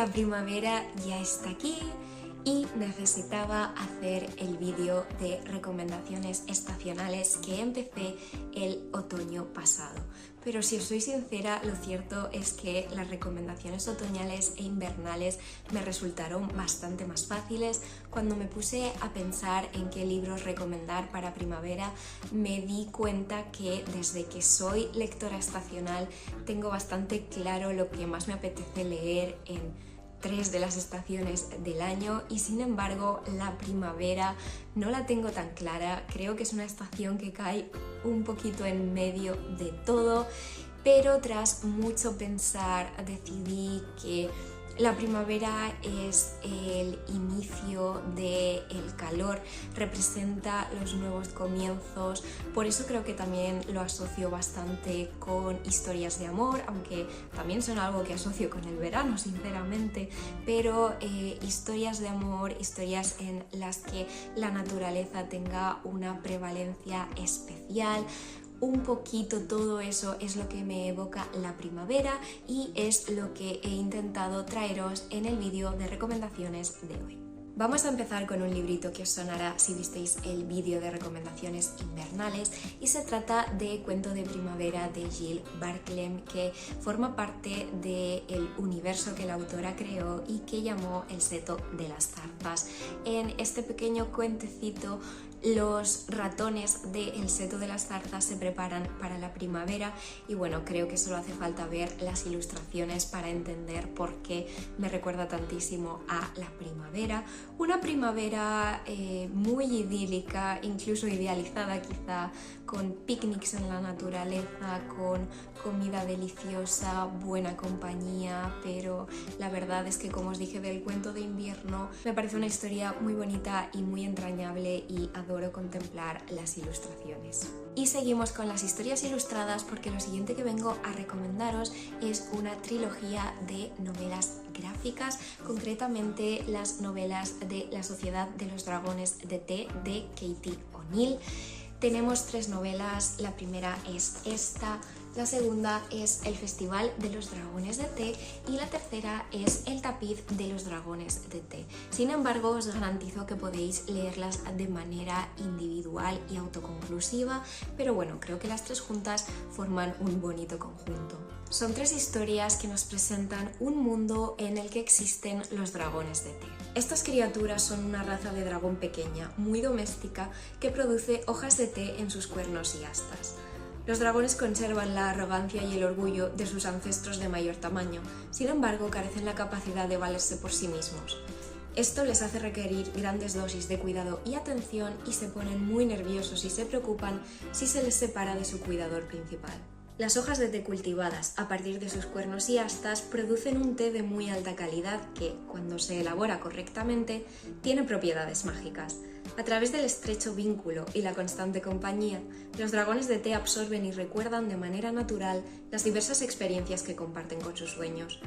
La primavera ya está aquí y necesitaba hacer el vídeo de recomendaciones estacionales que empecé el otoño pasado. Pero si os soy sincera, lo cierto es que las recomendaciones otoñales e invernales me resultaron bastante más fáciles. Cuando me puse a pensar en qué libros recomendar para primavera, me di cuenta que desde que soy lectora estacional tengo bastante claro lo que más me apetece leer en 3 de las estaciones del año, y sin embargo la primavera no la tengo tan clara. Creo que es una estación que cae un poquito en medio de todo, pero tras mucho pensar decidí que la primavera es el inicio del calor, representa los nuevos comienzos, por eso creo que también lo asocio bastante con historias de amor, aunque también son algo que asocio con el verano, sinceramente, pero historias de amor, historias en las que la naturaleza tenga una prevalencia especial. Un poquito todo eso es lo que me evoca la primavera y es lo que he intentado traeros en el vídeo de recomendaciones de hoy. Vamos a empezar con un librito que os sonará si visteis el vídeo de recomendaciones invernales, y se trata de Cuento de primavera de Jill Barclay, que forma parte del universo que la autora creó y que llamó El seto de las zarzas. En este pequeño cuentecito, los ratones de El seto de las zarzas se preparan para la primavera, y bueno, creo que solo hace falta ver las ilustraciones para entender por qué me recuerda tantísimo a la primavera. Una primavera muy idílica, incluso idealizada quizá, con picnics en la naturaleza, con comida deliciosa, buena compañía, pero la verdad es que, como os dije del cuento de invierno, me parece una historia muy bonita y muy entrañable y adoro contemplar las ilustraciones. Y seguimos con las historias ilustradas, porque lo siguiente que vengo a recomendaros es una trilogía de novelas gráficas, concretamente las novelas de La Sociedad de los Dragones de Té de Katie O'Neill. Tenemos 3 novelas, la primera es esta, la segunda es El Festival de los Dragones de Té y la tercera es El Tapiz de los Dragones de Té. Sin embargo, os garantizo que podéis leerlas de manera individual y autoconclusiva, pero bueno, creo que las 3 juntas forman un bonito conjunto. Son 3 historias que nos presentan un mundo en el que existen los dragones de té. Estas criaturas son una raza de dragón pequeña, muy doméstica, que produce hojas de té en sus cuernos y astas. Los dragones conservan la arrogancia y el orgullo de sus ancestros de mayor tamaño, sin embargo carecen la capacidad de valerse por sí mismos. Esto les hace requerir grandes dosis de cuidado y atención, y se ponen muy nerviosos y se preocupan si se les separa de su cuidador principal. Las hojas de té cultivadas a partir de sus cuernos y astas producen un té de muy alta calidad que, cuando se elabora correctamente, tiene propiedades mágicas. A través del estrecho vínculo y la constante compañía, los dragones de té absorben y recuerdan de manera natural las diversas experiencias que comparten con sus dueños.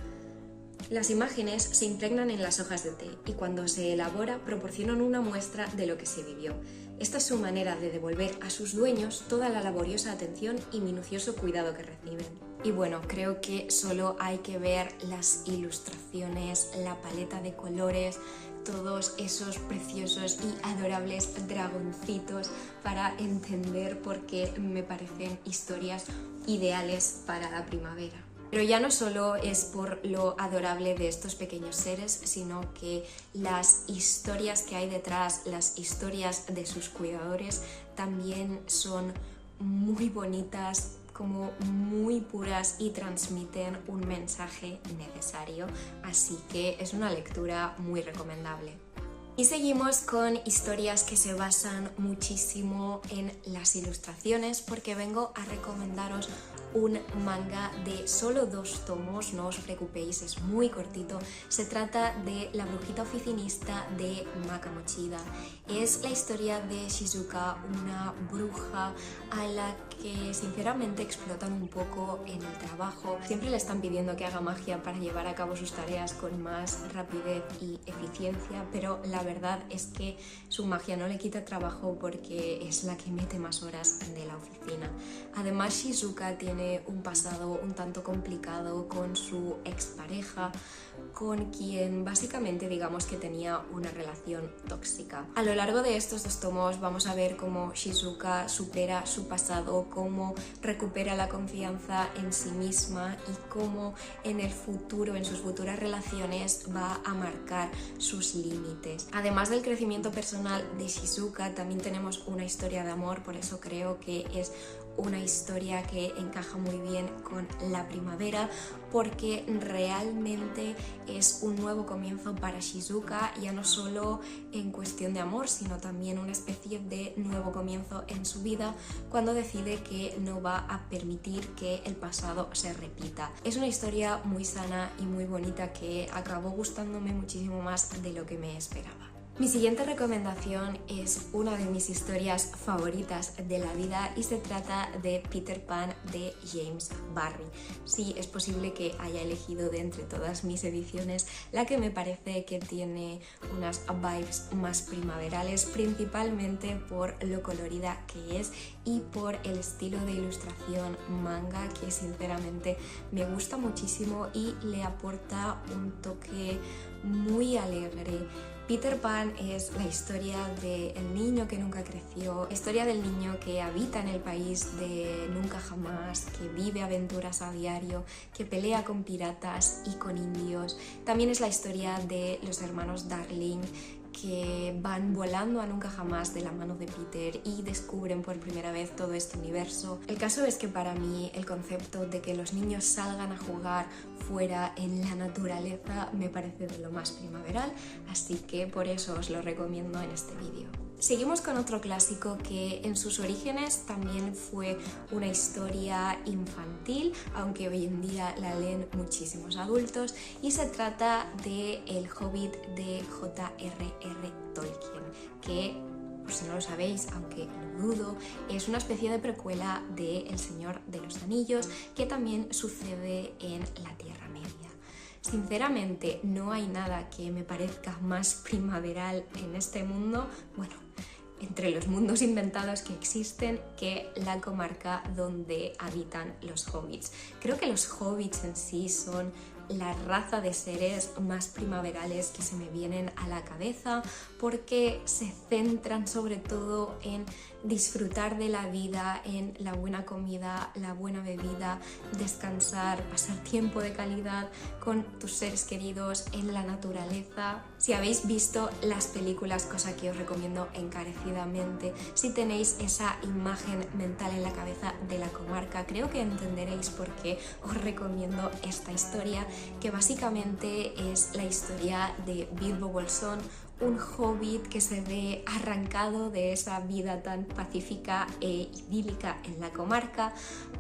Las imágenes se impregnan en las hojas de té y, cuando se elabora, proporcionan una muestra de lo que se vivió. Esta es su manera de devolver a sus dueños toda la laboriosa atención y minucioso cuidado que reciben. Y bueno, creo que solo hay que ver las ilustraciones, la paleta de colores, todos esos preciosos y adorables dragoncitos para entender por qué me parecen historias ideales para la primavera. Pero ya no solo es por lo adorable de estos pequeños seres, sino que las historias que hay detrás, las historias de sus cuidadores, también son muy bonitas, como muy puras, y transmiten un mensaje necesario, así que es una lectura muy recomendable. Y seguimos con historias que se basan muchísimo en las ilustraciones, porque vengo a recomendaros un manga de solo 2 tomos, no os preocupéis, es muy cortito. Se trata de La brujita oficinista de Maka Mochida. Es la historia de Shizuka, una bruja a la que sinceramente explotan un poco en el trabajo. Siempre le están pidiendo que haga magia para llevar a cabo sus tareas con más rapidez y eficiencia, pero la verdad es que su magia no le quita trabajo porque es la que mete más horas de la oficina. Además, Shizuka tiene un pasado un tanto complicado con su expareja, con quien básicamente digamos que tenía una relación tóxica. A lo largo de estos 2 tomos vamos a ver cómo Shizuka supera su pasado, cómo recupera la confianza en sí misma y cómo en el futuro, en sus futuras relaciones, va a marcar sus límites. Además del crecimiento personal de Shizuka, también tenemos una historia de amor, por eso creo que es una historia que encaja muy bien con la primavera, porque realmente es un nuevo comienzo para Shizuka, ya no solo en cuestión de amor, sino también una especie de nuevo comienzo en su vida cuando decide que no va a permitir que el pasado se repita. Es una historia muy sana y muy bonita que acabó gustándome muchísimo más de lo que me esperaba. Mi siguiente recomendación es una de mis historias favoritas de la vida y se trata de Peter Pan de James Barrie. Sí, es posible que haya elegido de entre todas mis ediciones la que me parece que tiene unas vibes más primaverales, principalmente por lo colorida que es y por el estilo de ilustración manga, que sinceramente me gusta muchísimo y le aporta un toque muy alegre. Peter Pan es la historia del niño que nunca creció, historia del niño que habita en el país de nunca jamás, que vive aventuras a diario, que pelea con piratas y con indios. También es la historia de los hermanos Darling, que van volando a nunca jamás de la mano de Peter y descubren por primera vez todo este universo. El caso es que para mí el concepto de que los niños salgan a jugar fuera en la naturaleza me parece de lo más primaveral, así que por eso os lo recomiendo en este vídeo. Seguimos con otro clásico que en sus orígenes también fue una historia infantil, aunque hoy en día la leen muchísimos adultos, y se trata de El Hobbit de J.R.R. Tolkien, que, por si no lo sabéis, aunque lo dudo, es una especie de precuela de El Señor de los Anillos, que también sucede en la Tierra Media. Sinceramente, no hay nada que me parezca más primaveral en este mundo, bueno, entre los mundos inventados que existen, que la comarca donde habitan los hobbits. Creo que los hobbits en sí son la raza de seres más primaverales que se me vienen a la cabeza, porque se centran sobre todo en disfrutar de la vida, en la buena comida, la buena bebida, descansar, pasar tiempo de calidad con tus seres queridos, en la naturaleza. Si habéis visto las películas, cosa que os recomiendo encarecidamente, si tenéis esa imagen mental en la cabeza de la comarca, creo que entenderéis por qué os recomiendo esta historia, que básicamente es la historia de Bilbo Bolsón, un hobbit que se ve arrancado de esa vida tan pacífica e idílica en la comarca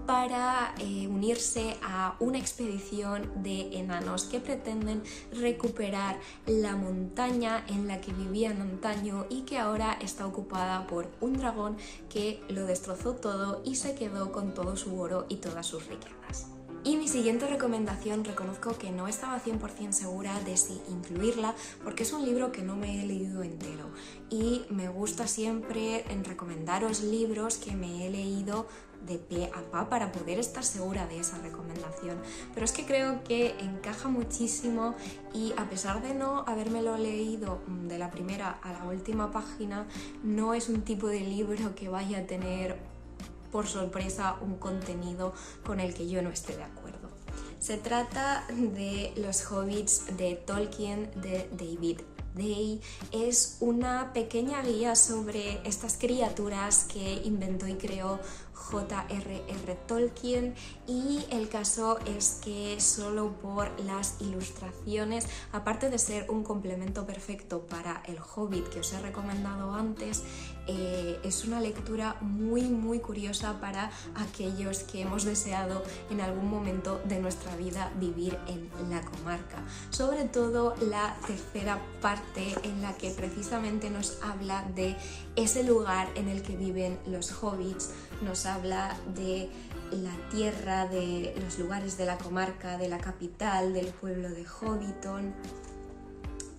para unirse a una expedición de enanos que pretenden recuperar la montaña en la que vivían antaño y que ahora está ocupada por un dragón que lo destrozó todo y se quedó con todo su oro y todas sus riquezas. Y mi siguiente recomendación, reconozco que no estaba 100% segura de si incluirla, porque es un libro que no me he leído entero y me gusta siempre en recomendaros libros que me he leído de pe a pa para poder estar segura de esa recomendación, pero es que creo que encaja muchísimo y a pesar de no habérmelo leído de la primera a la última página, no es un tipo de libro que vaya a tener por sorpresa un contenido con el que yo no esté de acuerdo. Se trata de Los Hobbits de Tolkien de David Day. Es una pequeña guía sobre estas criaturas que inventó y creó J.R.R. Tolkien, y el caso es que solo por las ilustraciones, aparte de ser un complemento perfecto para El Hobbit que os he recomendado antes, es una lectura muy curiosa para aquellos que hemos deseado en algún momento de nuestra vida vivir en la comarca. Sobre todo la tercera parte, en la que precisamente nos habla de ese lugar en el que viven los hobbits, nos habla de la tierra, de los lugares de la comarca, de la capital, del pueblo de Hobbiton,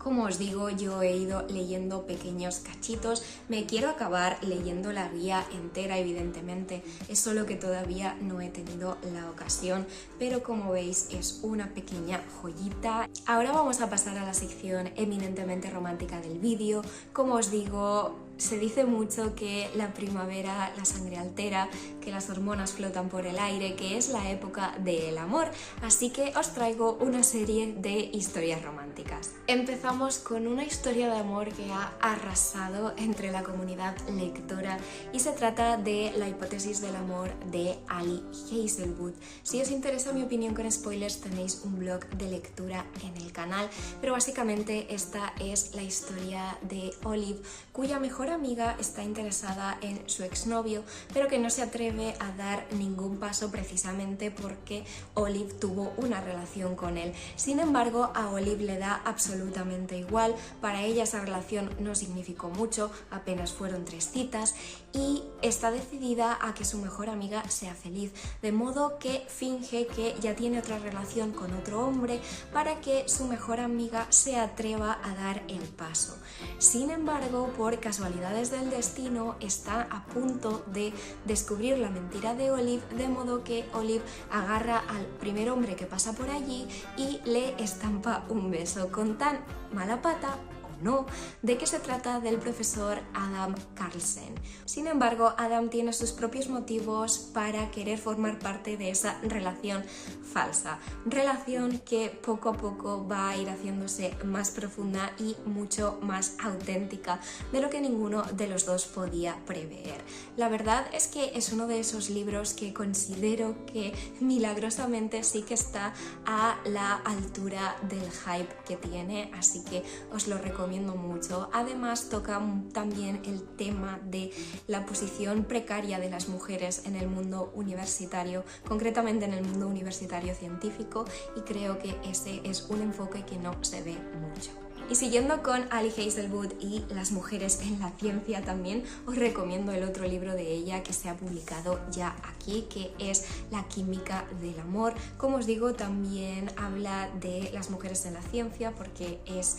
Como os digo, yo he ido leyendo pequeños cachitos, me quiero acabar leyendo la guía entera evidentemente, es solo que todavía no he tenido la ocasión, pero como veis es una pequeña joyita. Ahora vamos a pasar a la sección eminentemente romántica del vídeo. Como os digo, se dice mucho que la primavera la sangre altera, que las hormonas flotan por el aire, que es la época del amor, así que os traigo una serie de historias románticas. Empezamos con una historia de amor que ha arrasado entre la comunidad lectora y se trata de La hipótesis del amor de Ali Hazelwood. Si os interesa mi opinión con spoilers tenéis un blog de lectura en el canal, pero básicamente esta es la historia de Olive, cuya mejor amiga está interesada en su exnovio, pero que no se atreve a dar ningún paso precisamente porque Olive tuvo una relación con él. Sin embargo, a Olive le da absolutamente igual, para ella esa relación no significó mucho, apenas fueron 3 citas, y está decidida a que su mejor amiga sea feliz, de modo que finge que ya tiene otra relación con otro hombre para que su mejor amiga se atreva a dar el paso. Sin embargo, por casualidades del destino, está a punto de descubrir la mentira de Olive, de modo que Olive agarra al primer hombre que pasa por allí y le estampa un beso con tan mala pata, no, de que se trata del profesor Adam Carlsen. Sin embargo, Adam tiene sus propios motivos para querer formar parte de esa relación falsa, relación que poco a poco va a ir haciéndose más profunda y mucho más auténtica de lo que ninguno de los dos podía prever. La verdad es que es uno de esos libros que considero que milagrosamente sí que está a la altura del hype que tiene, así que os lo recomiendo mucho. Además toca también el tema de la posición precaria de las mujeres en el mundo universitario, concretamente en el mundo universitario científico, y creo que ese es un enfoque que no se ve mucho. Y siguiendo con Ali Hazelwood y las mujeres en la ciencia, también os recomiendo el otro libro de ella que se ha publicado ya aquí, que es La química del amor. Como os digo, también habla de las mujeres en la ciencia porque es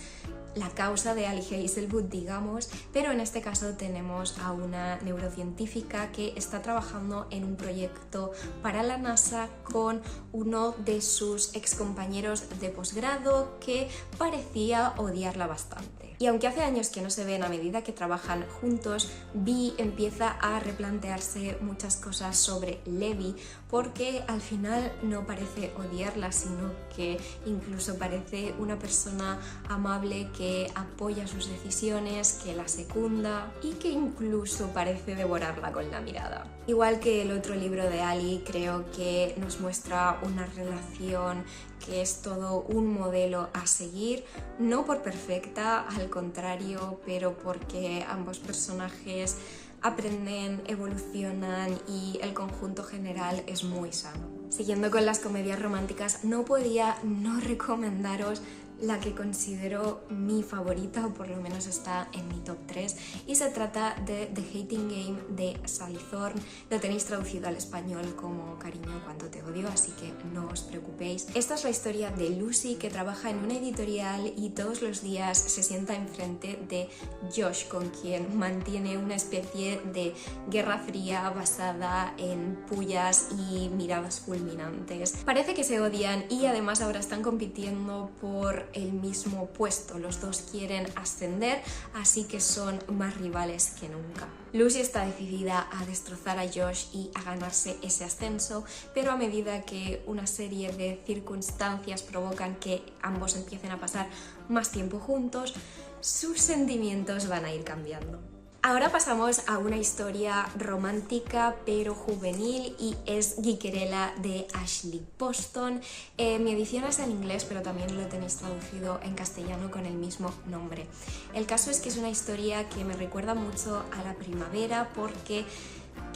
la causa de Ali Hazelwood, digamos, pero en este caso tenemos a una neurocientífica que está trabajando en un proyecto para la NASA con uno de sus excompañeros de posgrado que parecía odiarla bastante. Y aunque hace años que no se ven, a medida que trabajan juntos, Vi empieza a replantearse muchas cosas sobre Levi, porque al final no parece odiarla, sino que incluso parece una persona amable que apoya sus decisiones, que la secunda y que incluso parece devorarla con la mirada. Igual que el otro libro de Ali, creo que nos muestra una relación que es todo un modelo a seguir, no por perfecta, al contrario, pero porque ambos personajes aprenden, evolucionan y el conjunto general es muy sano. Siguiendo con las comedias románticas, no podía no recomendaros la que considero mi favorita, o por lo menos está en mi top 3, y se trata de The Hating Game de Sally Thorne. Lo tenéis traducido al español como Cariño cuando te odio, así que no os preocupéis. Esta es la historia de Lucy, que trabaja en una editorial y todos los días se sienta enfrente de Josh, con quien mantiene una especie de guerra fría basada en pullas y miradas fulminantes. Parece que se odian y además ahora están compitiendo por el mismo puesto. Los dos quieren ascender, así que son más rivales que nunca. Lucy está decidida a destrozar a Josh y a ganarse ese ascenso, pero a medida que una serie de circunstancias provocan que ambos empiecen a pasar más tiempo juntos, sus sentimientos van a ir cambiando. Ahora pasamos a una historia romántica pero juvenil y es Geekerella de Ashley Poston. Mi edición es en inglés, pero también lo tenéis traducido en castellano con el mismo nombre. El caso es que es una historia que me recuerda mucho a la primavera porque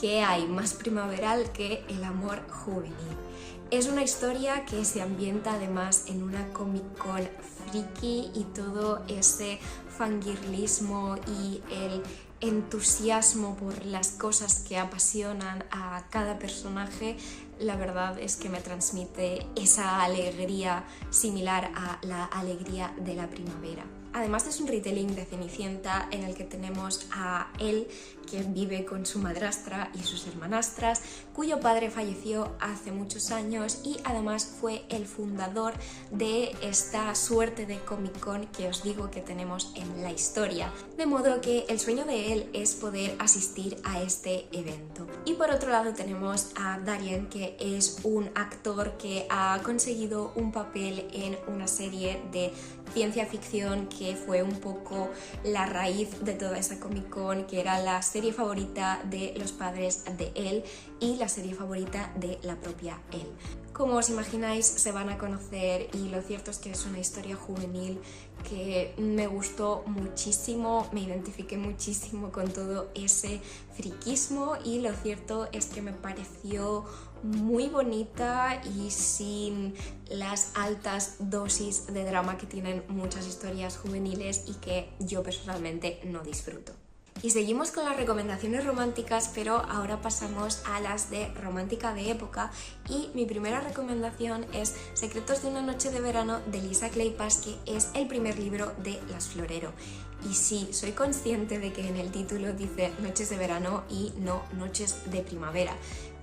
¿qué hay más primaveral que el amor juvenil? Es una historia que se ambienta además en una Comic Con friki y todo ese fangirlismo y el entusiasmo por las cosas que apasionan a cada personaje, la verdad es que me transmite esa alegría similar a la alegría de la primavera. Además es un retelling de Cenicienta en el que tenemos a él, que vive con su madrastra y sus hermanastras, cuyo padre falleció hace muchos años y además fue el fundador de esta suerte de Comic Con que os digo que tenemos en la historia. De modo que el sueño de él es poder asistir a este evento. Y por otro lado tenemos a Darien, que es un actor que ha conseguido un papel en una serie de ciencia ficción que fue un poco la raíz de toda esa Comic Con, que era la serie favorita de los padres de él y la serie favorita de la propia él. Como os imagináis, se van a conocer y lo cierto es que es una historia juvenil que me gustó muchísimo, me identifiqué muchísimo con todo ese friquismo y lo cierto es que me pareció muy bonita y sin las altas dosis de drama que tienen muchas historias juveniles y que yo personalmente no disfruto. Y seguimos con las recomendaciones románticas, pero ahora pasamos a las de romántica de época y mi primera recomendación es Secretos de una noche de verano de Lisa Kleypas, que es el primer libro de Las Florero. Y sí, soy consciente de que en el título dice noches de verano y no noches de primavera,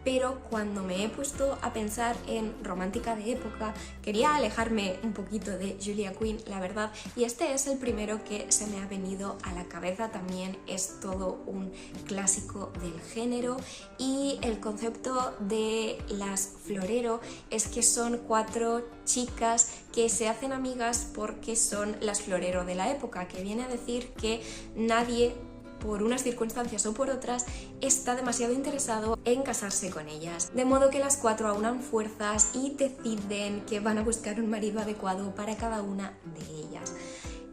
pero cuando me he puesto a pensar en romántica de época quería alejarme un poquito de Julia Quinn, la verdad, y este es el primero que se me ha venido a la cabeza. También es todo un clásico del género y el concepto de Las Florero es que son 4 chicas que se hacen amigas porque son las Florero de la época, que viene a decir que nadie, por unas circunstancias o por otras, está demasiado interesado en casarse con ellas. De modo que las 4 aunan fuerzas y deciden que van a buscar un marido adecuado para cada una de ellas.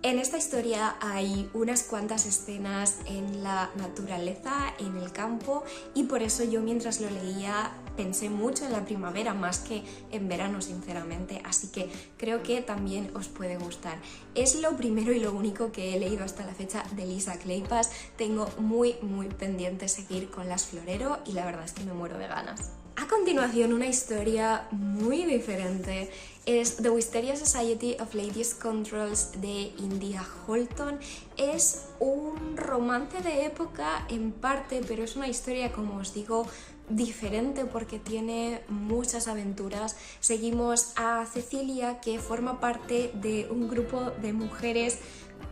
En esta historia hay unas cuantas escenas en la naturaleza, en el campo, y por eso yo mientras lo leía pensé mucho en la primavera más que en verano, sinceramente, así que creo que también os puede gustar. Es lo primero y lo único que he leído hasta la fecha de Lisa Kleypas. Tengo muy pendiente seguir con Las Florero y la verdad es que me muero de ganas. A continuación, una historia muy diferente es The Wisteria Society of Ladies Controls de India Holton. Es un romance de época en parte, pero es una historia, como os digo, diferente porque tiene muchas aventuras. Seguimos a Cecilia, que forma parte de un grupo de mujeres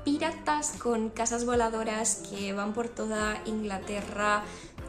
piratas con casas voladoras que van por toda Inglaterra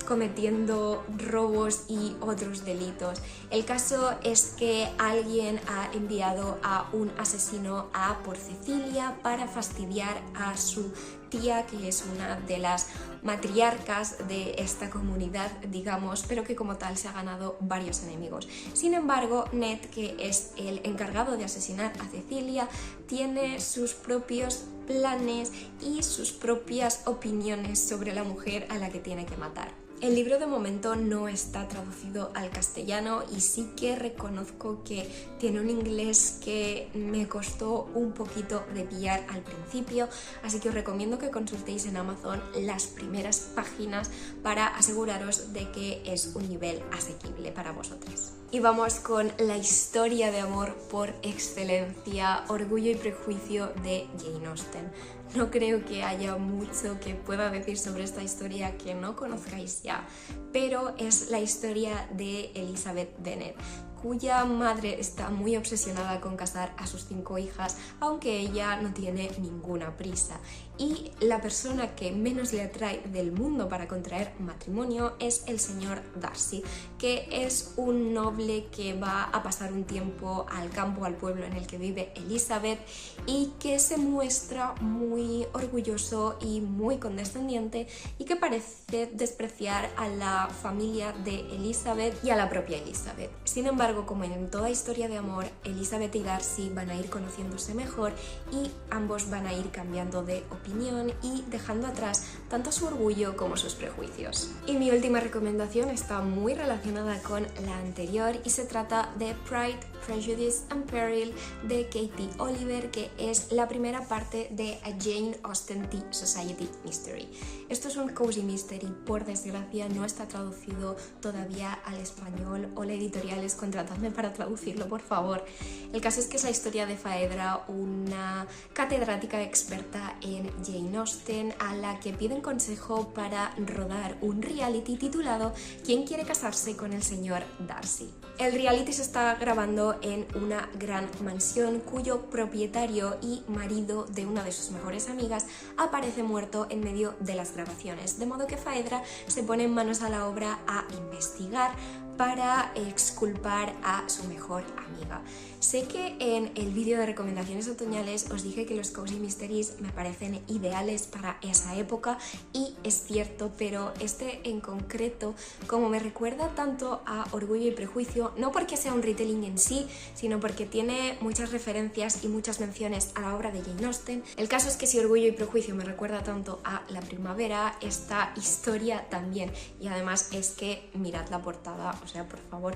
cometiendo robos y otros delitos. El caso es que alguien ha enviado a un asesino a por Cecilia para fastidiar a su tía, que es una de las matriarcas de esta comunidad, digamos, pero que como tal se ha ganado varios enemigos. Sin embargo, Ned, que es el encargado de asesinar a Cecilia, tiene sus propios planes y sus propias opiniones sobre la mujer a la que tiene que matar. El libro de momento no está traducido al castellano y sí que reconozco que tiene un inglés que me costó un poquito de pillar al principio, así que os recomiendo que consultéis en Amazon las primeras páginas para aseguraros de que es un nivel asequible para vosotras. Y vamos con la historia de amor por excelencia, Orgullo y Prejuicio de Jane Austen. No creo que haya mucho que pueda decir sobre esta historia que no conozcáis ya, pero es la historia de Elizabeth Bennet, cuya madre está muy obsesionada con casar a sus 5 hijas, aunque ella no tiene ninguna prisa. Y la persona que menos le atrae del mundo para contraer matrimonio es el señor Darcy, que es un noble que va a pasar un tiempo al campo, al pueblo en el que vive Elizabeth, y que se muestra muy orgulloso y muy condescendiente y que parece despreciar a la familia de Elizabeth y a la propia Elizabeth. Sin embargo, como en toda historia de amor, Elizabeth y Darcy van a ir conociéndose mejor y ambos van a ir cambiando de opinión opinión y dejando atrás tanto su orgullo como sus prejuicios. Y mi última recomendación está muy relacionada con la anterior y se trata de Pride, Prejudice and Peril de Katie Oliver, que es la primera parte de A Jane Austen Tea Society Mystery. Esto es un cozy mystery, por desgracia no está traducido todavía al español. Hola editoriales, contratadme para traducirlo, por favor. El caso es que es la historia de Phaedra, una catedrática experta en Jane Austen, a la que piden consejo para rodar un reality titulado ¿Quién quiere casarse con el señor Darcy? El reality se está grabando en una gran mansión cuyo propietario y marido de una de sus mejores amigas aparece muerto en medio de las grabaciones, de modo que Phaedra se pone en manos a la obra a investigar para exculpar a su mejor amiga. Sé que en el vídeo de recomendaciones otoñales os dije que los cozy mysteries me parecen ideales para esa época y es cierto, pero este en concreto, como me recuerda tanto a Orgullo y Prejuicio, no porque sea un retelling en sí, sino porque tiene muchas referencias y muchas menciones a la obra de Jane Austen. El caso es que si Orgullo y Prejuicio me recuerda tanto a La Primavera, esta historia también. Y además es que mirad la portada, o sea, por favor,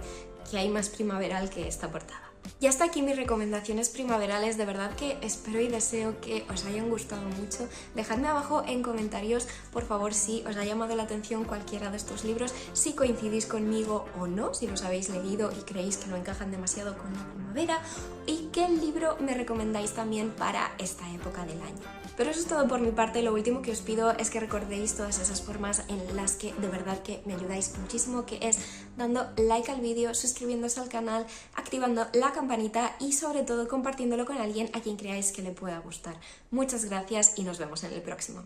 que hay más primaveral que esta portada. Y hasta aquí mis recomendaciones primaverales, de verdad que espero y deseo que os hayan gustado mucho. Dejadme abajo en comentarios, por favor, si os ha llamado la atención cualquiera de estos libros, si coincidís conmigo o no, si los habéis leído y creéis que no encajan demasiado con la primavera, y qué libro me recomendáis también para esta época del año. Pero eso es todo por mi parte. Lo último que os pido es que recordéis todas esas formas en las que de verdad que me ayudáis muchísimo, que es dando like al vídeo, suscribiéndose al canal, activando la campanita y sobre todo compartiéndolo con alguien a quien creáis que le pueda gustar. Muchas gracias y nos vemos en el próximo.